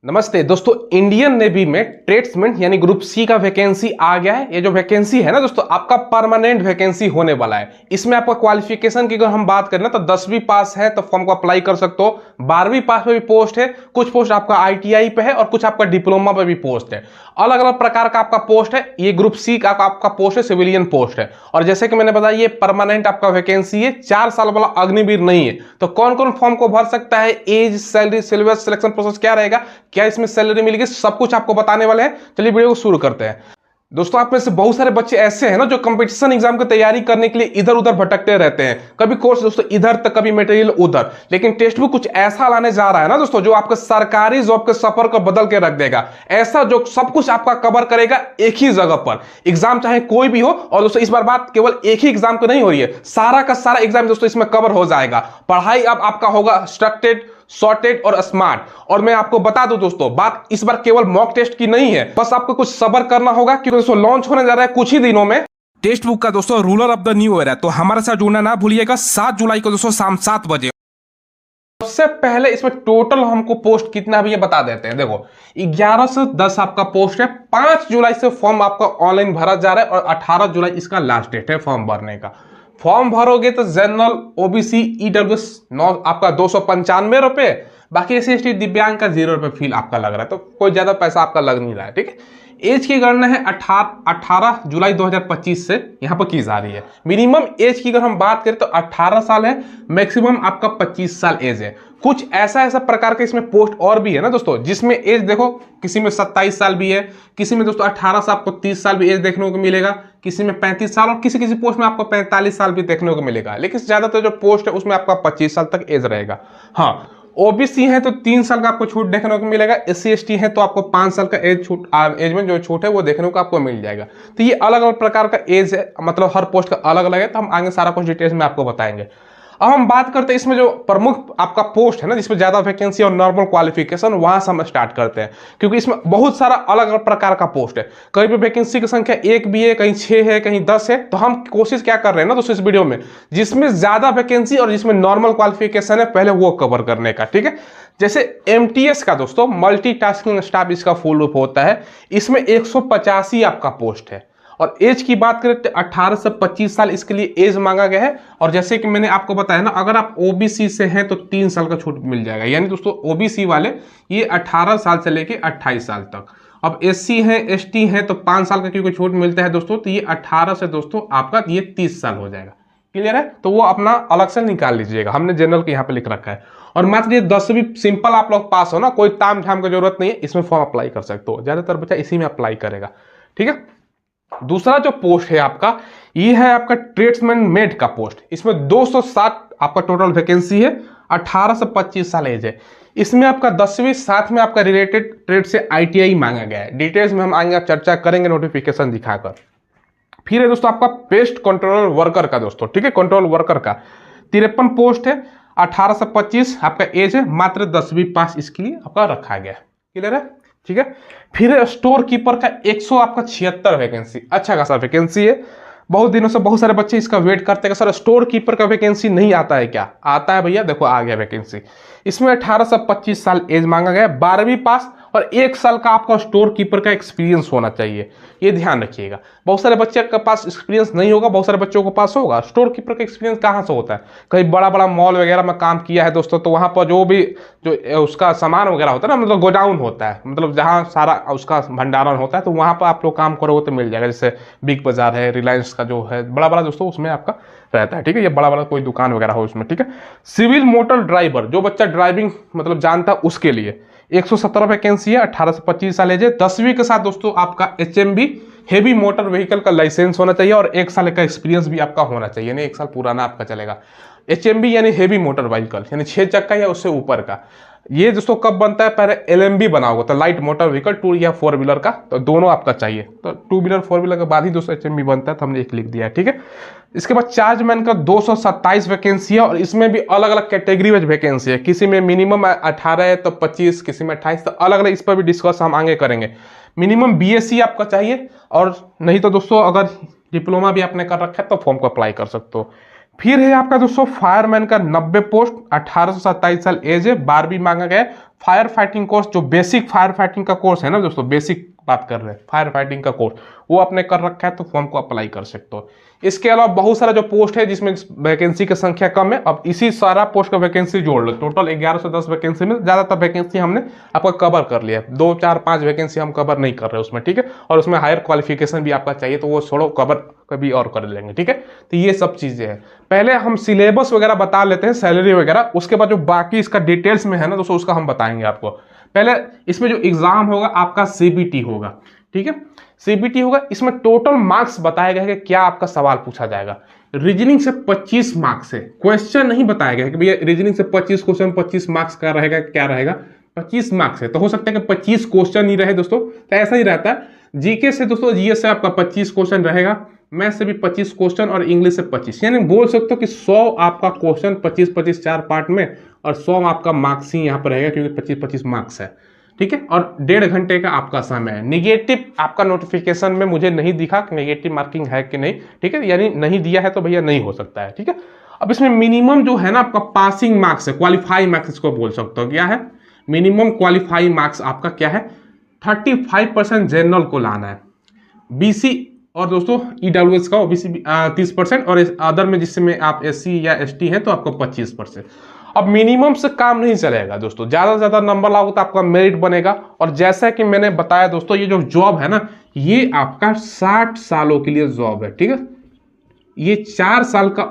नमस्ते दोस्तों, Indian navy में ट्रेड्समैन यानी ग्रुप सी का वैकेंसी आ गया है। ये जो वैकेंसी है ना दोस्तों, आपका परमानेंट वैकेंसी होने वाला है। इसमें आपका क्वालिफिकेशन की अगर हम बात करें ना तो 10वीं पास है तो फॉर्म को अप्लाई कर सकते हो। 12वीं पास पे भी पोस्ट है, कुछ पोस्ट आपका आईटीआई पे है और कुछ आपका डिप्लोमा पे भी पोस्ट है। अलग अलग प्रकार का आपका पोस्ट है। ये ग्रुप सी का आपका पोस्ट है, सिविलियन पोस्ट है। और जैसे कि मैंने बताया ये परमानेंट आपका वैकेंसी है, 4 साल वाला अग्निवीर नहीं है। तो कौन कौन फॉर्म को भर सकता है, age, salary, syllabus, selection process क्या रहेगा, क्या इसमें सैलरी मिलेगी, सब कुछ आपको बताने वाले हैं। चलिए वीडियो को शुरू करते हैं। दोस्तों, आप में से बहुत सारे बच्चे ऐसे हैं ना जो कंपटीशन एग्जाम की तैयारी करने के लिए इधर उधर भटकते रहते हैं। कभी कोर्स दोस्तों इधर तक, कभी मटेरियल उधर, लेकिन टेक्स्ट बुक कुछ ऐसा लाने जा रहा है ना दोस्तों जो आपके सरकारी जॉब के सफर को बदल के रख देगा। ऐसा जो सब कुछ आपका कवर करेगा एक ही जगह पर। एग्जाम चाहे कोई भी हो, और दोस्तों इस बार बात केवल एक ही एग्जाम की नहीं हो रही है, सारा का सारा एग्जाम दोस्तों इसमें कवर हो जाएगा। पढ़ाई अब आपका होगा स्ट्रक्चर्ड, सॉर्टेड और स्मार्ट। और मैं आपको बता दूं दोस्तों, बात इस बार केवल मॉक टेस्ट की नहीं है, बस आपको कुछ सब्र करना होगा क्योंकि दोस्तों लॉन्च होने जा रहा है कुछ ही दिनों में टेक्स्ट बुक का दोस्तों ruler of the new year है। तो हमारे साथ जुड़ना ना भूलिएगा 7 जुलाई को दोस्तों शाम 7 बजे। सबसे पहले इसमें टोटल हमको पोस्ट कितना भी ये बता देते हैं। देखो 11 से 10 आपका पोस्ट है। 5 जुलाई से फॉर्म आपका ऑनलाइन भरा जा रहा है और 18 जुलाई इसका लास्ट डेट है फॉर्म भरने का। फॉर्म भरोगे तो जनरल, ओबीसी, ईडब्ल्यूएस आपका 295 रुपए, बाकी एससी दिव्यांग का 0 रुपए फीस आपका लग रहा है। तो कोई ज्यादा पैसा आपका लग नहीं रहा है, ठीक है। एज की गणना है 18 जुलाई 2025 से यहाँ पर की जा रही है। मिनिमम एज की अगर हम बात करें तो 18 साल है, मैक्सिमम आपका 25 साल एज है। कुछ ऐसा प्रकार के इसमें पोस्ट और भी है ना दोस्तों, जिसमें एज देखो किसी में 27 साल भी है, किसी में दोस्तों 18 से आपको 30 साल भी एज देखने को मिलेगा, किसी में 35 साल और किसी किसी पोस्ट में आपको 45 साल भी देखने को मिलेगा। लेकिन ज्यादातर जो पोस्ट है उसमें आपका 25 साल तक एज रहेगा। हाँ, ओबीसी है तो 3 साल का आपको छूट देखने को मिलेगा। एससी एसटी है तो आपको 5 साल का एज में जो छूट है वो देखने को आपको मिल जाएगा। तो ये अलग अलग प्रकार का एज है, मतलब हर पोस्ट का अलग अलग है। तो हम आगे सारा कुछ डिटेल्स में आपको बताएंगे। अब हम बात करते हैं इसमें जो प्रमुख आपका पोस्ट है ना जिसमें ज्यादा वैकेंसी और नॉर्मल क्वालिफिकेशन, वहां से हम स्टार्ट करते हैं क्योंकि इसमें बहुत सारा अलग अलग प्रकार का पोस्ट है। कहीं पे वैकेंसी की संख्या 1 भी है, कहीं 6 है, कहीं 10 है। तो हम कोशिश क्या कर रहे हैं ना दोस्तों इस वीडियो में, जिसमें ज्यादा वैकेंसी और जिसमें नॉर्मल क्वालिफिकेशन है पहले वो कवर करने का, ठीक है। जैसे एमटीएस का दोस्तों मल्टीटास्किंग स्टाफ इसका फुल रूप होता है। इसमें 185 आपका पोस्ट है। और एज की बात करें तो 18 से 25 साल इसके लिए एज मांगा गया है। और जैसे कि मैंने आपको बताया ना, अगर आप ओबीसी से हैं तो 3 साल का छूट मिल जाएगा। यानी दोस्तों ओबीसी वाले ये 18 साल से लेके 28 साल तक। अब एससी है, एसटी है तो 5 साल का क्योंकि छूट मिलता है दोस्तों, तो ये 18 से दोस्तों आपका ये 30 साल हो जाएगा। क्लियर है? तो वो अपना अलग से निकाल लीजिएगा, हमने जनरल के यहाँ पे लिख रखा है। और मात्र ये 10वीं सिंपल आप लोग पास हो ना, कोई ताम झाम की जरूरत नहीं है, इसमें फॉर्म अप्लाई कर सकते हो। ज्यादातर बच्चा इसी में अप्लाई करेगा, ठीक है। दूसरा जो पोस्ट है आपका, ये है आपका ट्रेड्समैन मेड का पोस्ट। इसमें 260 आपका टोटल वैकेंसी है। 18 से 25 साल एज है। इसमें आपका 10वीं, साथ में आपका रिलेटेड ट्रेड से आईटीआई मांगा गया है। डिटेल्स में हम आगे चर्चा करेंगे नोटिफिकेशन दिखाकर। फिर है दोस्तों आपका पेस्ट कंट्रोल वर्कर का दोस्तों, ठीक है, कंट्रोल वर्कर का 53 पोस्ट है। 18 से 25 आपका एज है, मात्र 10वीं पास इसके लिए आपका रखा गया है। क्लियर है? ठीक है। फिर स्टोर कीपर का 100 आपका 76 वैकेंसी, अच्छा खासा वैकेंसी है। बहुत दिनों से बहुत सारे बच्चे इसका वेट करते हैं सर स्टोर कीपर का वैकेंसी नहीं आता है क्या? आता है भैया, देखो आ गया वैकेंसी। इसमें 18 से 25 साल एज मांगा गया है, 12वीं पास और 1 साल का आपका स्टोर कीपर का एक्सपीरियंस होना चाहिए। ये ध्यान रखिएगा। बहुत सारे बच्चे के पास एक्सपीरियंस नहीं होगा, बहुत सारे बच्चों के पास होगा। स्टोर कीपर का एक्सपीरियंस कहाँ से होता है? कहीं बड़ा बड़ा मॉल वगैरह में काम किया है दोस्तों, तो वहाँ पर जो उसका सामान वगैरह होता है ना, मतलब गोडाउन होता है, मतलब जहाँ सारा उसका भंडारण होता है, तो वहाँ पर आप लोग काम करोगे तो मिल जाएगा। जैसे बिग बाजार है, रिलायंस का जो है बड़ा बड़ा दोस्तों, उसमें आपका रहता है, ठीक है। ये बड़ा बड़ा कोई दुकान वगैरह हो उसमें, ठीक है। सिविल मोटर ड्राइवर, जो बच्चा ड्राइविंग मतलब जानता है उसके लिए 117 वैकेंसी है। 18 से 25 साल एज है। 10वीं के साथ दोस्तों आपका एचएमबी हेवी मोटर व्हीकल का लाइसेंस होना चाहिए और 1 साल का एक्सपीरियंस भी आपका होना चाहिए, यानी 1 साल पुराना आपका चलेगा। एचएमबी यानी हेवी मोटर व्हीकल, यानी 6 चक्का या उससे ऊपर का। ये दोस्तों कब बनता है? पहले एलएमबी बना होगा तो लाइट मोटर व्हीकल 2 या 4 व्हीलर का, तो दोनों आपका चाहिए। तो 2 व्हीलर 4 व्हीलर के बाद ही दोस्तों एचएमबी बनता है, तो हमने एक लिख दिया है, ठीक है। इसके बाद चार्जमैन का 227 वैकेंसी है और इसमें भी अलग अलग कैटेगरी में वैकेंसी है। किसी में मिनिमम 18 है तो 25, किसी में 28, तो अलग अलग इस पर भी डिस्कस हम आगे करेंगे। मिनिमम बीएससी आपका चाहिए, और नहीं तो दोस्तों अगर डिप्लोमा भी आपने कर रखा है तो फॉर्म को अप्लाई कर सकते हो। फिर है आपका दोस्तों फायरमैन का 90 पोस्ट, 18 से 27 साल एज है, 12वीं मांगा गया है। फायर फाइटिंग कोर्स, जो बेसिक फायर फाइटिंग का कोर्स है ना दोस्तों, बेसिक बात कर रहे हैं फायर फाइटिंग का कोर्स, वो आपने कर रखा है तो फॉर्म को अप्लाई कर सकते हो। इसके अलावा बहुत सारा जो पोस्ट है जिसमें वैकेंसी की संख्या कम है, अब इसी सारा पोस्ट का वैकेंसी जोड़ लो, टोटल 11 से 10 वैकेंसी में ज्यादातर वैकेंसी हमने आपका कवर कर लिया है। 2 4 5 वैकेंसी हम कवर नहीं कर रहे उसमें, ठीक है। और उसमें हायर क्वालिफिकेशन भी आपका चाहिए तो वो छोड़ो, कवर कभी और कर लेंगे, ठीक है। तो ये सब चीजें हैं। पहले हम सिलेबस वगैरह बता लेते हैं, सैलरी वगैरह, उसके बाद जो बाकी इसका डिटेल्स में है ना दोस्तों उसका हम बताएंगे आपको। पहले इसमें जो एग्जाम होगा आपका सीबीटी होगा, ठीक है। सीबीटी होगा, इसमें टोटल मार्क्स बताया गया है कि क्या आपका सवाल पूछा जाएगा। रीजनिंग से 25 मार्क्स है, क्वेश्चन नहीं बताया गया कि भैया रीजनिंग से 25 क्वेश्चन 25 मार्क्स का रहेगा, क्या रहेगा, 25 मार्क्स है। तो हो सकता है कि 25 क्वेश्चन ही रहे दोस्तों, तो ऐसा ही रहता है। जीके से दोस्तों, जीएस से आपका 25 क्वेश्चन रहेगा, मैथ से भी 25 क्वेश्चन और इंग्लिश से 25, यानी बोल सकते हो कि 100 आपका क्वेश्चन 25-25 4 पार्ट में, और 100 आपका मार्क्स ही यहाँ पर रहेगा क्योंकि 25-25 मार्क्स है, ठीक है। और 1.5 घंटे का आपका समय है। निगेटिव आपका नोटिफिकेशन में मुझे नहीं दिखा कि नेगेटिव मार्किंग है कि नहीं, ठीक है, यानी नहीं दिया है तो भैया नहीं हो सकता है, ठीक है। अब इसमें मिनिमम जो है ना आपका पासिंग मार्क्स है, क्वालिफाइंग मार्क्स इसको बोल सकते हो, क्या है मिनिमम क्वालिफाइंग मार्क्स आपका क्या है, 35% जनरल को लाना है, बीसी और दोस्तों ईडब्ल्यूएस का ओबीसी 30%, और अदर में जिसमें आप एससी या एसटी है तो आपको 25%। अब मिनिमम से काम नहीं चलेगा दोस्तों, ज्यादा से ज्यादा नंबर लाओ तो आपका मेरिट बनेगा। और जैसा कि मैंने बताया दोस्तों, ये जो जॉब है ना, ये आपका 60 सालों के लिए जॉब है, ठीक है। ये 4 साल का